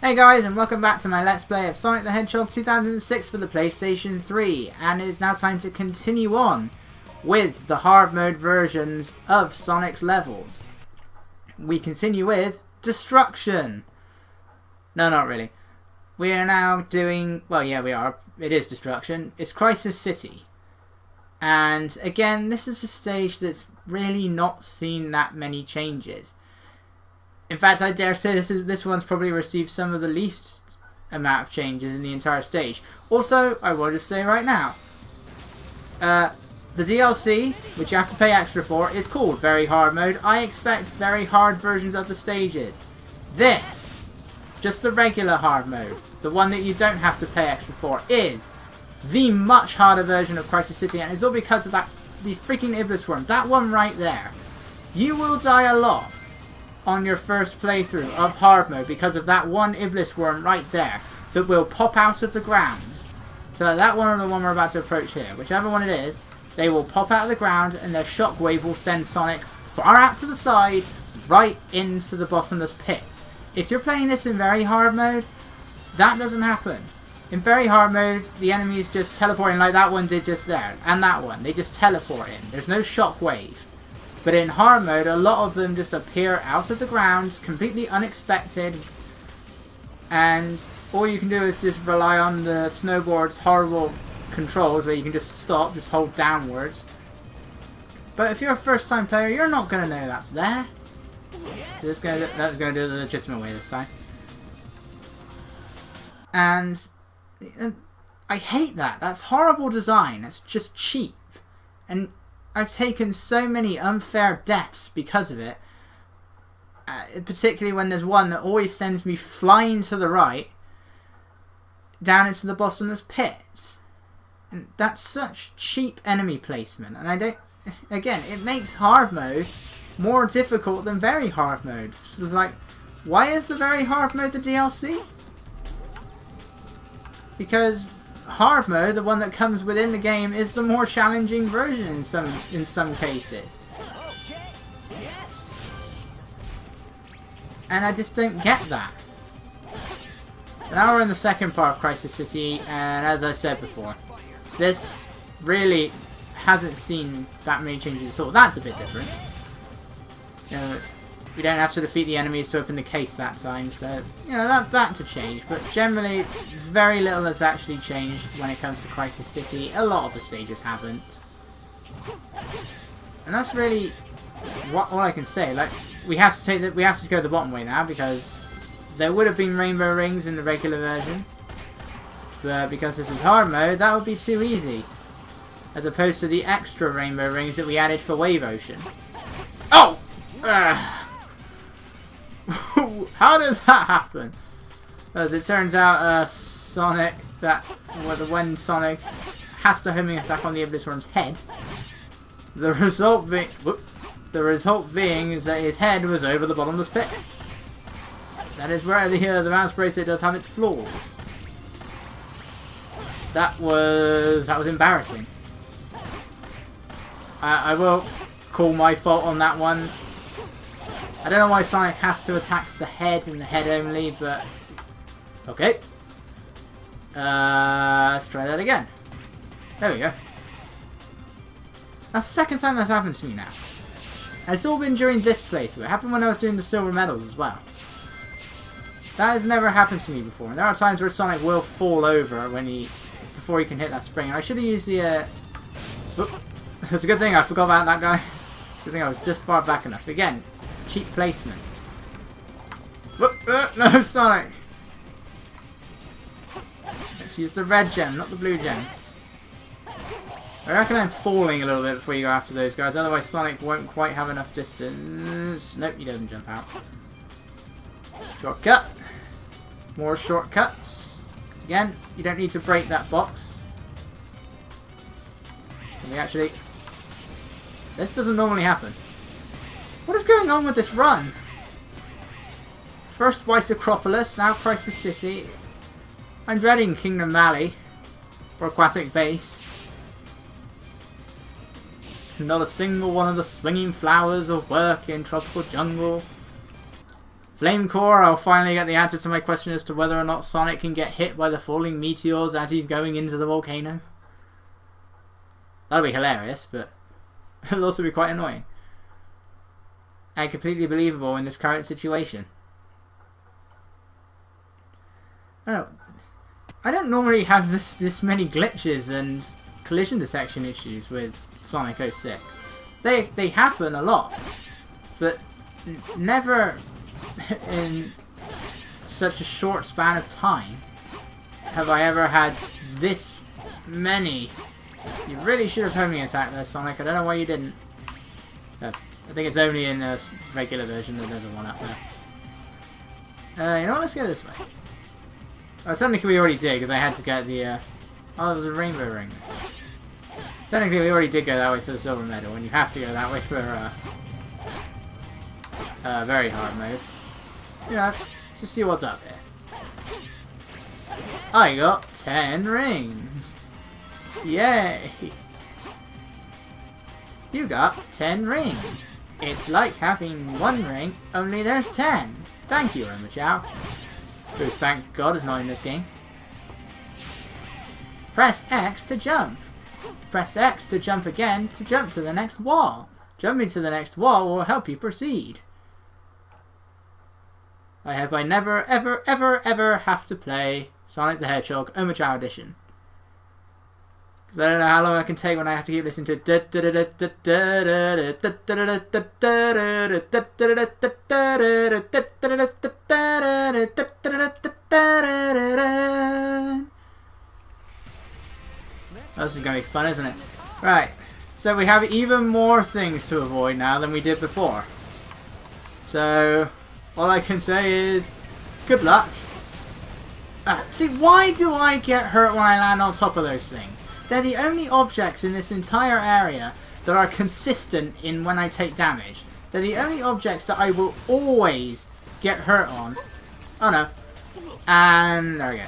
Hey guys, and welcome back to my Let's Play of Sonic the Hedgehog 2006 for the PlayStation 3, and it's now time to continue on with the hard mode versions of Sonic's levels. We continue with Destruction. No, not really. We are now doing, well yeah we are, it is Destruction. It's Crisis City. And again, this is a stage that's really not seen that many changes. In fact, I dare say this one's probably received some of the least amount of changes in the entire stage. Also, I will just say right now, the DLC, which you have to pay extra for, is called Very Hard Mode. I expect very hard versions of the stages. This, just the regular hard mode, the one that you don't have to pay extra for, is the much harder version of Crisis City, and it's all because of these freaking Iblis worms. That one right there. You will die a lot on your first playthrough of hard mode because of that one Iblis worm right there that will pop out of the ground. So that one or the one we're about to approach here, whichever one it is, they will pop out of the ground and their shockwave will send Sonic far out to the side, right into the bottomless pit. If you're playing this in very hard mode, that doesn't happen. In very hard mode, the enemies just teleporting like that one did just there, and that one, they just teleport in. There's no shockwave. But in hard mode, a lot of them just appear out of the ground, completely unexpected, and all you can do is just rely on the snowboard's horrible controls where you can just stop, just hold downwards. But if you're a first time player, you're not going to know that's there. That's going to do it the legitimate way this time. And I hate that. That's horrible design. It's just cheap. And I've taken so many unfair deaths because of it, particularly when there's one that always sends me flying to the right down into the bottomless pit. And that's such cheap enemy placement, and I don't, again, it makes hard mode more difficult than very hard mode. So it's like, why is the very hard mode the DLC? Because hard mode, the one that comes within the game, is the more challenging version in some cases. And I just don't get that. Now we're in the second part of Crisis City, and as I said before, this really hasn't seen that many changes at all. That's a bit different. You know, we don't have to defeat the enemies to open the case that time, so you know that's a change. But generally, very little has actually changed when it comes to Crisis City. A lot of the stages haven't, and that's really all I can say. Like, we have to say that we have to go the bottom way now because there would have been rainbow rings in the regular version, but because this is hard mode, that would be too easy, as opposed to the extra rainbow rings that we added for Wave Ocean. Oh! How did that happen? As it turns out, Sonic, when Sonic has to homing attack on the Iblis Worm's head, the result being is that his head was over the bottomless pit. That is where the mouse bracelet does have its flaws. That was embarrassing. I will call my fault on that one. I don't know why Sonic has to attack the head and the head only, but okay. Let's try that again. There we go. That's the second time that's happened to me now. And it's all been during this playthrough. It happened when I was doing the silver medals as well. That has never happened to me before. And there are times where Sonic will fall over before he can hit that spring. And I should have used the it's a good thing I forgot about that guy. Good thing I was just far back enough. Again, cheap placement. No, Sonic! Let's use the red gem, not the blue gem. I recommend falling a little bit before you go after those guys, otherwise Sonic won't quite have enough distance. Nope, he doesn't jump out. Shortcut. More shortcuts. Again, you don't need to break that box. Can we actually... This doesn't normally happen. What is going on with this run? First White Acropolis, now Crisis City. I'm dreading Kingdom Valley. Or Aquatic Base. Not a single one of the swinging flowers will work in Tropical Jungle. Flame Core, I'll finally get the answer to my question as to whether or not Sonic can get hit by the falling meteors as he's going into the volcano. That'll be hilarious, but it'll also be quite annoying. And completely believable in this current situation. I don't normally have this many glitches and collision detection issues with Sonic 06. They happen a lot, but never in such a short span of time have I ever had this many. You really should have homing attack there, Sonic. I don't know why you didn't. I think it's only in the regular version that there's a one up there. You know what? Let's go this way. Oh, technically we already did, because I had to get the, oh, there was a rainbow ring. Technically we already did go that way for the silver medal, and you have to go that way for, very hard mode. You know, let's just see what's up here. I got 10 rings! Yay! You got 10 rings! It's like having one ring, only there's 10! Thank you, Omochao. Who, thank God, is not in this game. Press X to jump. Press X to jump again to jump to the next wall. Jumping to the next wall will help you proceed. I hope I never, ever, ever, ever have to play Sonic the Hedgehog Omochao Edition. Because I don't know how long I can take when I have to keep listening to this is going to be fun, isn't it? Right, so we have even more things to avoid now than we did before. So, all I can say is, good luck. See, why do I get hurt when I land on top of those things? They're the only objects in this entire area that are consistent in when I take damage. They're the only objects that I will always get hurt on. Oh no. And there we go.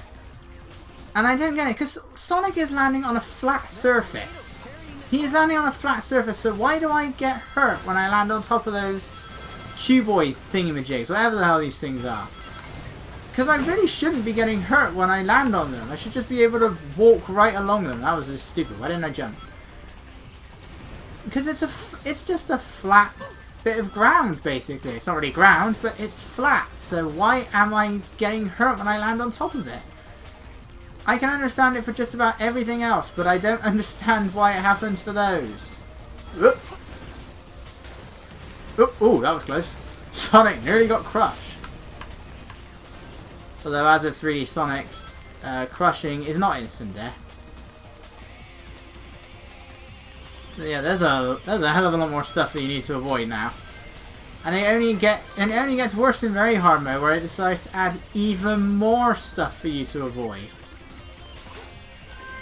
And I don't get it, because Sonic is landing on a flat surface. He is landing on a flat surface, so why do I get hurt when I land on top of those cuboid thingamajigs, whatever the hell these things are? Because I really shouldn't be getting hurt when I land on them. I should just be able to walk right along them. That was just stupid. Why didn't I jump? Because it's just a flat bit of ground, basically. It's not really ground, but it's flat. So why am I getting hurt when I land on top of it? I can understand it for just about everything else, but I don't understand why it happens for those. Oop. Ooh, that was close. Sonic nearly got crushed. Although as of 3D Sonic, crushing is not instant death. But yeah, there's a hell of a lot more stuff that you need to avoid now. And it only gets worse in very hard mode, where it decides to add even more stuff for you to avoid.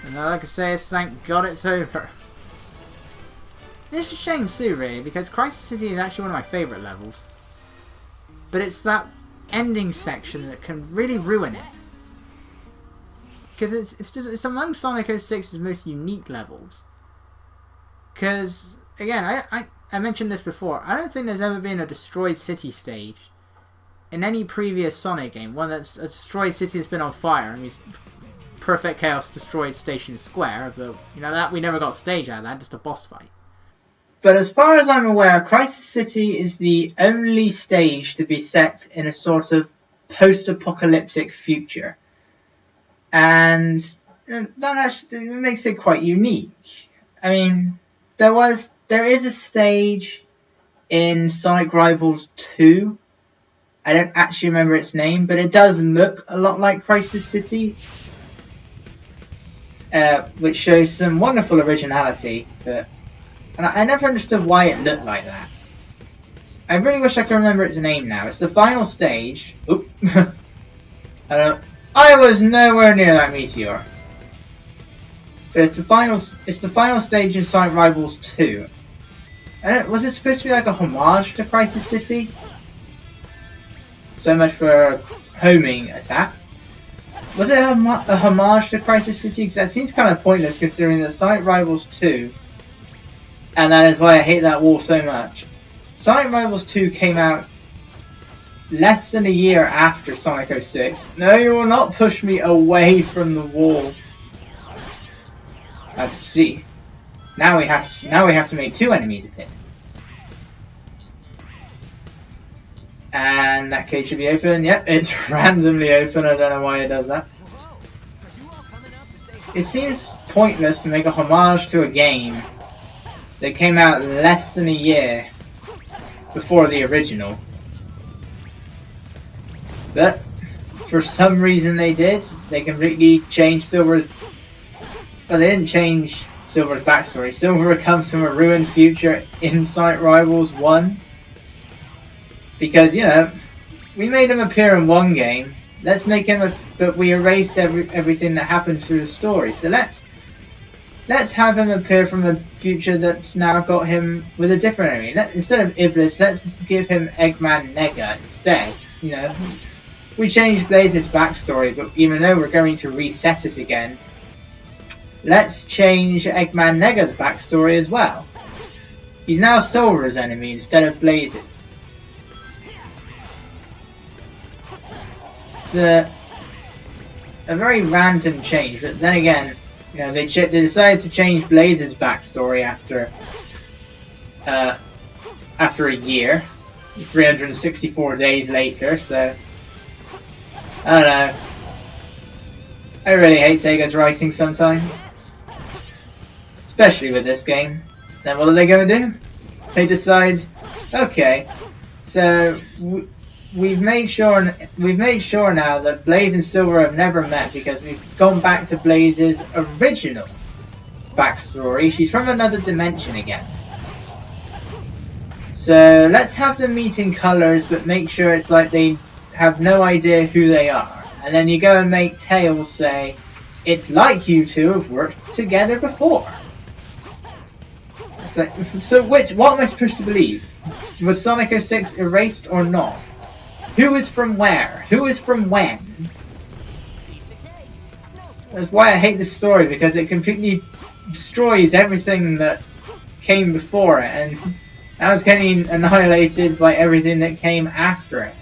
And all I can say is thank God it's over. It's a shame too, really, because Crisis City is actually one of my favourite levels. But it's that ending section that can really ruin it. Because it's among Sonic 06's most unique levels. Because, again, I mentioned this before, I don't think there's ever been a destroyed city stage in any previous Sonic game. One that's a destroyed city that's been on fire. I mean, Perfect Chaos destroyed Station Square, but you know that we never got a stage out of that, just a boss fight. But as far as I'm aware, Crisis City is the only stage to be set in a sort of post-apocalyptic future. And that actually makes it quite unique. I mean, there is a stage in Sonic Rivals 2. I don't actually remember its name, but it does look a lot like Crisis City. Which shows some wonderful originality, but and I never understood why it looked like that. I really wish I could remember its name now. It's the final stage. Oop. I was nowhere near that meteor. But it's the final stage in Sonic Rivals 2. Was it supposed to be like a homage to Crisis City? So much for homing attack. Was it a homage to Crisis City? Because that seems kind of pointless considering that Sonic Rivals 2, and that is why I hate that wall so much. Sonic Rivals 2 came out less than a year after Sonic 06. No, you will not push me away from the wall. See. Now we have to make 2 enemies appear. And that cage should be open. Yep, it's randomly open. I don't know why it does that. It seems pointless to make a homage to a game that came out less than a year before the original. But for some reason they did. They completely changed Silver's... Well, they didn't change Silver's backstory. Silver comes from a ruined future in Sonic Rivals 1. Because, you know, we made him appear in one game. Let's make him but we erased everything that happened through the story. So let's have him appear from a future that's now got him with a different enemy. Instead of Iblis, let's give him Eggman Nega instead. You know, we changed Blaze's backstory, but even though we're going to reset it again, let's change Eggman Nega's backstory as well. He's now Silver's enemy instead of Blaze's. It's a very random change, but then again, you know, they decided to change Blaze's backstory after a year, 364 days later. So I don't know. I really hate Sega's writing sometimes, especially with this game. Then what are they going to do? They decide, okay, so we've made sure now that Blaze and Silver have never met because we've gone back to Blaze's original backstory. She's from another dimension again. So let's have them meet in colours, but make sure it's like they have no idea who they are. And then you go and make Tails say, it's like you two have worked together before. It's like, so what am I supposed to believe? Was Sonic 06 erased or not? Who is from where? Who is from when? That's why I hate this story, because it completely destroys everything that came before it, and now it's getting annihilated by everything that came after it.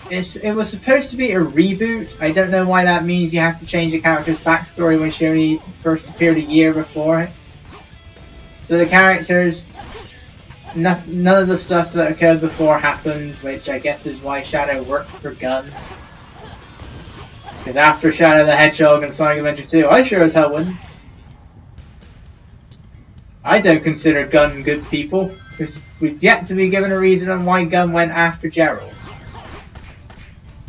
It was supposed to be a reboot. I don't know why that means you have to change a character's backstory when she only first appeared a year before it. So the characters... None of the stuff that occurred before happened, which I guess is why Shadow works for Gun. Because after Shadow the Hedgehog and Sonic Adventure 2, I sure as hell wouldn't. I don't consider Gun good people, because we've yet to be given a reason on why Gun went after Gerald.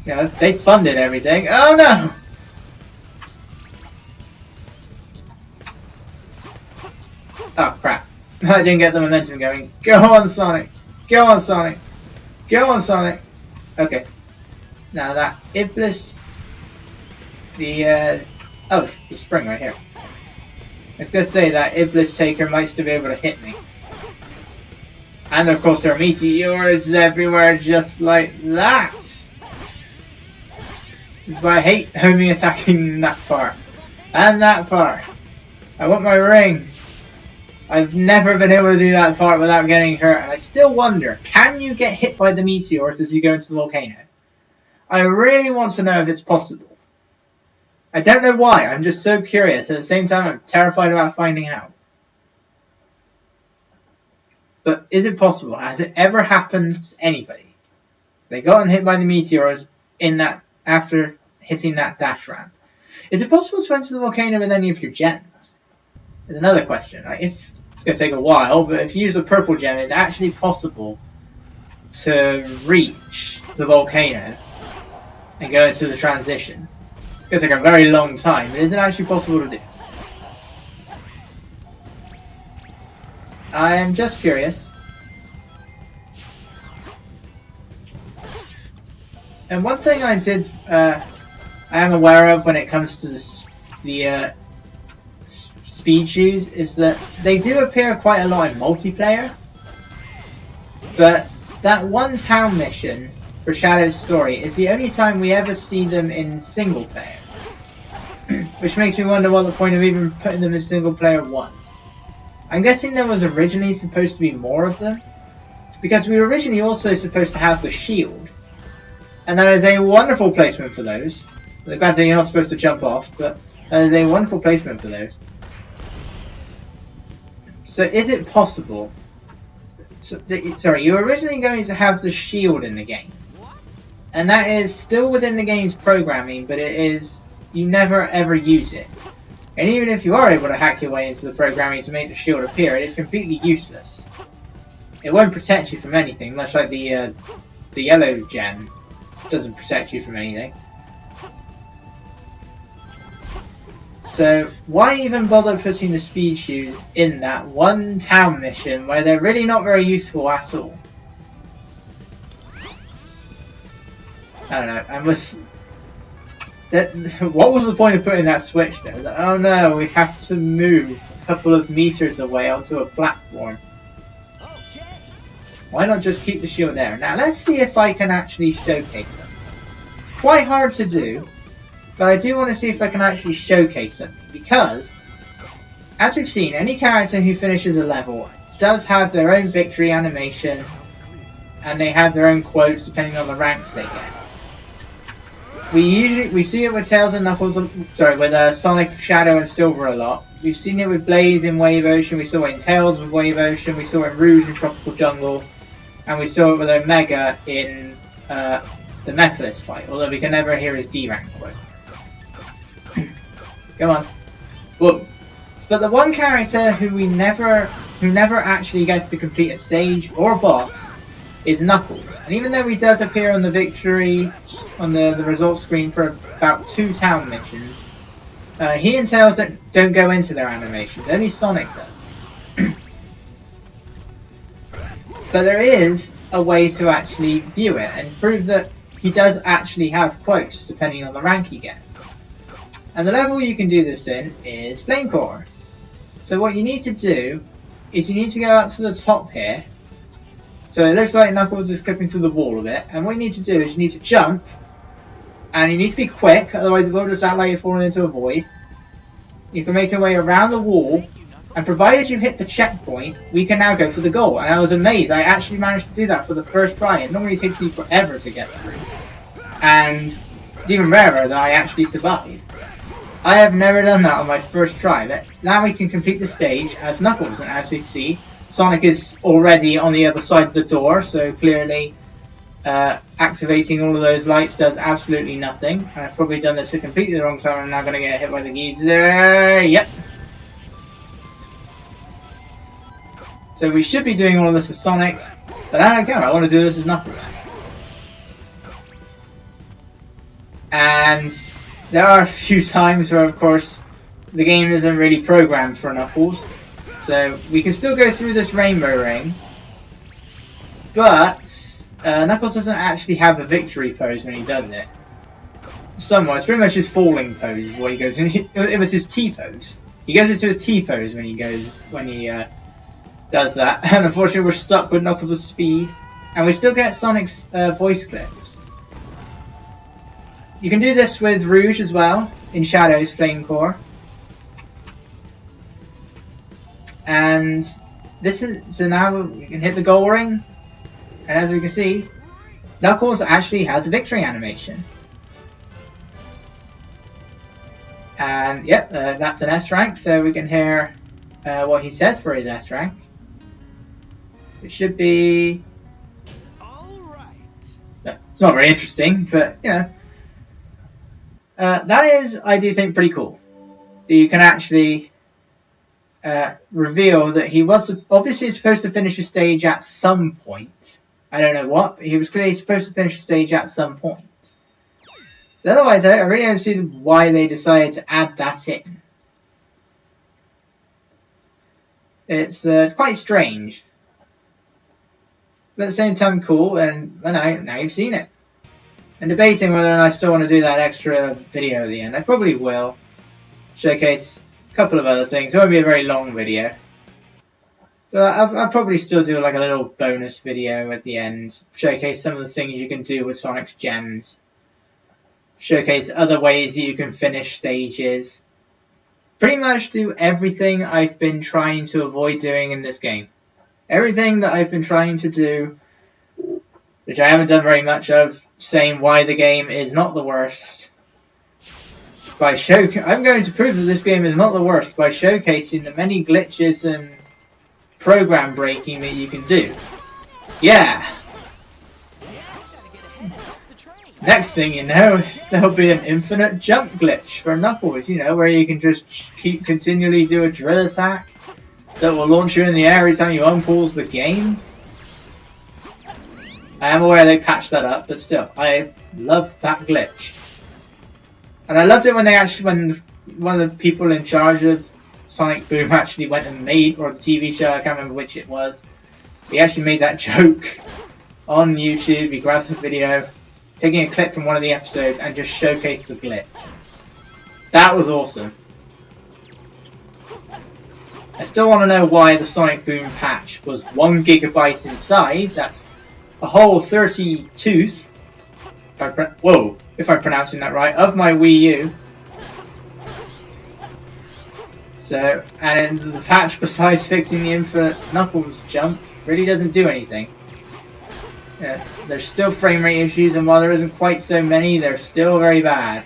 You know, they funded everything. Oh no! Oh crap. I didn't get the momentum going. Go on, Sonic! Go on, Sonic! Go on, Sonic! Okay. Now that Iblis... the spring right here. I was going to say that Iblis Taker might still be able to hit me. And of course there are meteors everywhere just like that! That's why I hate only attacking that far. And that far. I want my ring! I've never been able to do that part without getting hurt, and I still wonder, can you get hit by the meteors as you go into the volcano? I really want to know if it's possible. I don't know why, I'm just so curious, at the same time I'm terrified about finding out. But is it possible? Has it ever happened to anybody? They got hit by the meteors in that after hitting that dash ramp. Is it possible to enter the volcano with any of your gems? There's another question. If it's going to take a while, but if you use a purple gem, it's actually possible to reach the volcano and go into the transition. It's going to take a very long time, but is it actually possible to do? I'm just curious. And one thing I am aware of when it comes to the speed shoes is that they do appear quite a lot in multiplayer, but that one town mission for Shadow's story is the only time we ever see them in single player, which makes me wonder what the point of even putting them in single player was. I'm guessing there was originally supposed to be more of them, because we were originally also supposed to have the shield. And that is a wonderful placement for those. Granted, you're not supposed to jump off, but that is a wonderful placement for those. So is it possible... sorry, you were originally going to have the shield in the game. And that is still within the game's programming, but it is... you never ever use it. And even if you are able to hack your way into the programming to make the shield appear, it is completely useless. It won't protect you from anything, much like the yellow gem doesn't protect you from anything. So why even bother putting the speed shoes in that one town mission where they're really not very useful at all? I don't know. What was the point of putting that switch there? Like, oh no, we have to move a couple of meters away onto a platform. Why not just keep the shield there? Now let's see if I can actually showcase them. It's quite hard to do, but I do want to see if I can actually showcase them, because, as we've seen, any character who finishes a level does have their own victory animation, and they have their own quotes depending on the ranks they get. We see it with Tails and Knuckles, sorry, with Sonic, Shadow and Silver a lot. We've seen it with Blaze in Wave Ocean, we saw it in Tails with Wave Ocean, we saw it in Rouge in Tropical Jungle, and we saw it with Omega in the Methodist fight, although we can never hear his D-rank quote. Come on. Well, but the one character who never actually gets to complete a stage or a boss is Knuckles. And even though he does appear on the victory, on the results screen for about 2 town missions, he and Tails don't go into their animations, only Sonic does. But there is a way to actually view it and prove that he does actually have quotes depending on the rank he gets. And the level you can do this in is Flame Core. So what you need to do is you need to go up to the top here. So it looks like Knuckles is clipping through the wall a bit, and what you need to do is you need to jump, and you need to be quick, otherwise it will just act like you're falling into a void. You can make your way around the wall, and provided you hit the checkpoint, we can now go for the goal. And I was amazed, I actually managed to do that for the first try. It normally takes me forever to get through. And it's even rarer that I actually survived. I have never done that on my first try, but now we can complete the stage as Knuckles, and as we see, Sonic is already on the other side of the door, so clearly activating all of those lights does absolutely nothing. And I've probably done this at completely the wrong time, and I'm now going to get hit by the geezer. Yep. So we should be doing all of this as Sonic, but I don't care, I want to do this as Knuckles. And there are a few times where, of course, the game isn't really programmed for Knuckles. So we can still go through this rainbow ring, but Knuckles doesn't actually have a victory pose when he does it. Somewhat, it's pretty much his falling pose is what he goes in. It was his T pose. He goes into his T pose when he does that. And unfortunately, we're stuck with Knuckles' speed, and we still get Sonic's voice clips. You can do this with Rouge as well in Shadow's Flame Core. And this is, so now we can hit the goal ring, and as you can see, Knuckles actually has a victory animation. And yep, that's an S rank, so we can hear what he says for his S rank. It should be... It's not very interesting, but you know. That is, I do think, pretty cool. That you can actually reveal that he was obviously supposed to finish a stage at some point. I don't know what, but he was clearly supposed to finish a stage at some point. So otherwise, I really don't see why they decided to add that in. It's quite strange, but at the same time cool, and now you've seen it. And debating whether or not I still want to do that extra video at the end. I probably will. Showcase a couple of other things. It won't be a very long video. But I'll probably still do like a little bonus video at the end. Showcase some of the things you can do with Sonic's gems. Showcase other ways that you can finish stages. Pretty much do everything I've been trying to avoid doing in this game. Everything that I've been trying to do, which I haven't done very much of, saying why the game is not the worst, I'm going to prove that this game is not the worst by showcasing the many glitches and program breaking that you can do. Yeah! Next thing you know, there'll be an infinite jump glitch for Knuckles, you know, where you can just continually do a drill attack that will launch you in the air every time you unpause the game. I am aware they patched that up, but still, I love that glitch. And I loved it when when one of the people in charge of Sonic Boom actually went and made, or the TV show, I can't remember which it was, he actually made that joke on YouTube. He grabbed the video, taking a clip from one of the episodes, and just showcased the glitch. That was awesome. I still want to know why the Sonic Boom patch was 1 GB in size. That's a whole 32th, if I'm pronouncing that right, of my Wii U. So, and the patch, besides fixing the infinite Knuckles jump, really doesn't do anything. Yeah, there's still frame rate issues, and while there isn't quite so many, they're still very bad.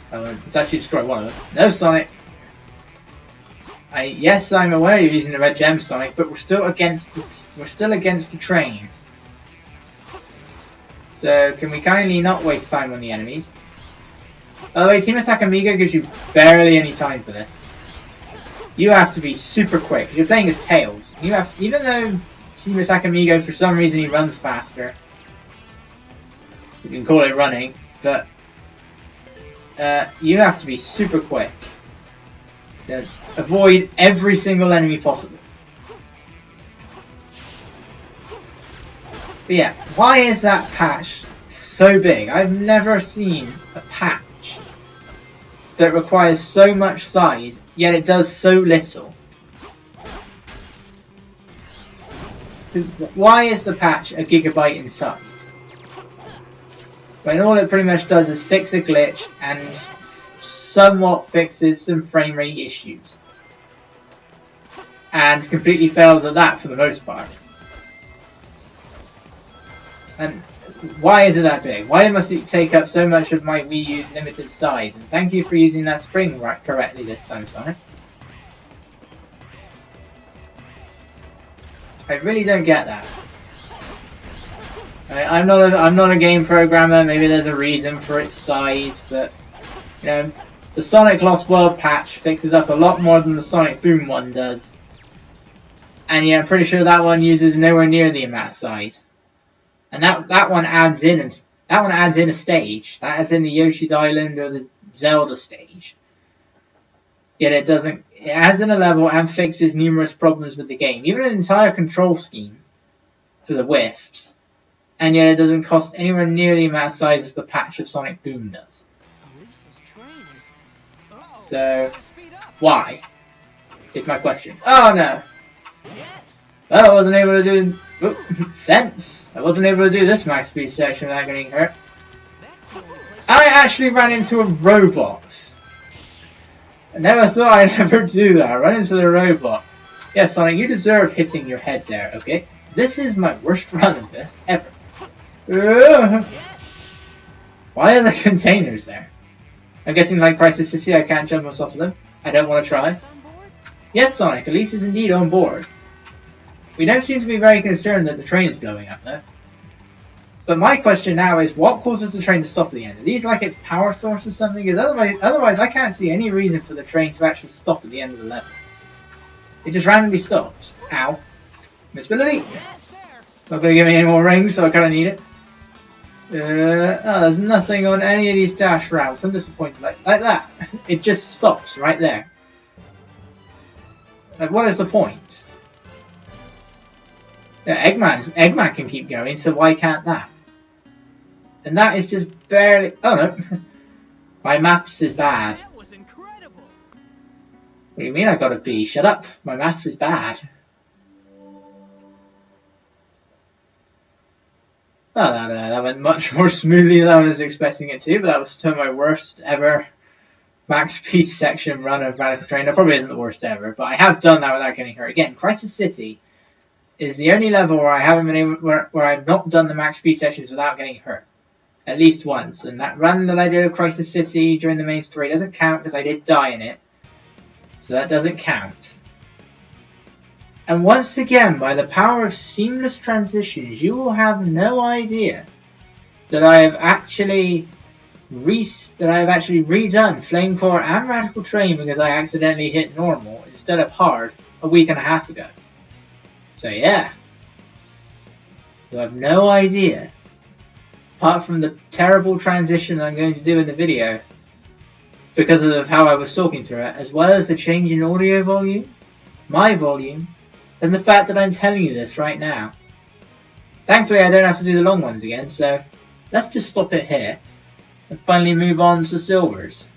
Let's actually destroy one of them. No, Sonic! Yes, I'm aware you're using the red gem, Sonic, but we're still against the train. So, can we kindly not waste time on the enemies? By the way, Team Attack Amiga gives you barely any time for this. You have to be super quick, because you're playing as Tails. You have, even though Team Attack Amigo, for some reason, he runs faster. You can call it running, but you have to be super quick. Avoid every single enemy possible. But yeah, why is that patch so big? I've never seen a patch that requires so much size, yet it does so little. Why is the patch a gigabyte in size? When all it pretty much does is fix a glitch and somewhat fixes some frame rate issues. And completely fails at that for the most part. And why is it that big? Why must it take up so much of my Wii U's limited size? And thank you for using that spring correctly this time, Sonic. I really don't get that. I'm not a game programmer. Maybe there's a reason for its size, but you know, the Sonic Lost World patch fixes up a lot more than the Sonic Boom one does. And yeah, I'm pretty sure that one uses nowhere near the amount of size. And that one adds in a stage. That adds in the Yoshi's Island or the Zelda stage. Yet it doesn't. It adds in a level and fixes numerous problems with the game, even an entire control scheme for the Wisps. And yet it doesn't cost anywhere near the amount of size as the patch of Sonic Boom does. So, why? Is my question. Oh no! Well, I wasn't able to do... Fence! I wasn't able to do this max speed section without getting hurt. I actually ran into a robot. I never thought I'd ever do that. I ran into the robot. Yes, Sonic, you deserve hitting your head there, okay? This is my worst run of this ever. Why are the containers there? I'm guessing like Crisis City, I can't jump off of them. I don't want to try. Yes, Sonic, Elise is indeed on board. We don't seem to be very concerned that the train is blowing up, though. But my question now is, what causes the train to stop at the end? Are these like its power source or something? Because otherwise I can't see any reason for the train to actually stop at the end of the level. It just randomly stops. Ow. Miss Ability. Not going to give me any more rings, so I kind of need it. Oh, there's nothing on any of these dash routes. I'm disappointed. Like that. It just stops right there. Like, what is the point? Yeah, Eggman can keep going, so why can't that? And that is just barely... Oh no. My maths is bad. What do you mean I got a B? Shut up. My maths is bad. Oh, that went much more smoothly than I was expecting it to, but that was still my worst ever max peace section run of Radical Terrain. That probably isn't the worst ever, but I have done that without getting hurt. Again, Crisis City is the only level where I haven't been able, where I've not done the max peace sections without getting hurt. At least once. And that run that I did of Crisis City during the main story doesn't count because I did die in it. So that doesn't count. And once again, by the power of seamless transitions, you will have no idea that I have actually redone Flame Core and Radical Terrain because I accidentally hit normal instead of hard a week and a half ago. So yeah, you have no idea. Apart from the terrible transition I'm going to do in the video because of how I was talking through it, as well as the change in audio volume, my volume, and the fact that I'm telling you this right now. Thankfully I don't have to do the long ones again, so let's just stop it here and finally move on to silvers.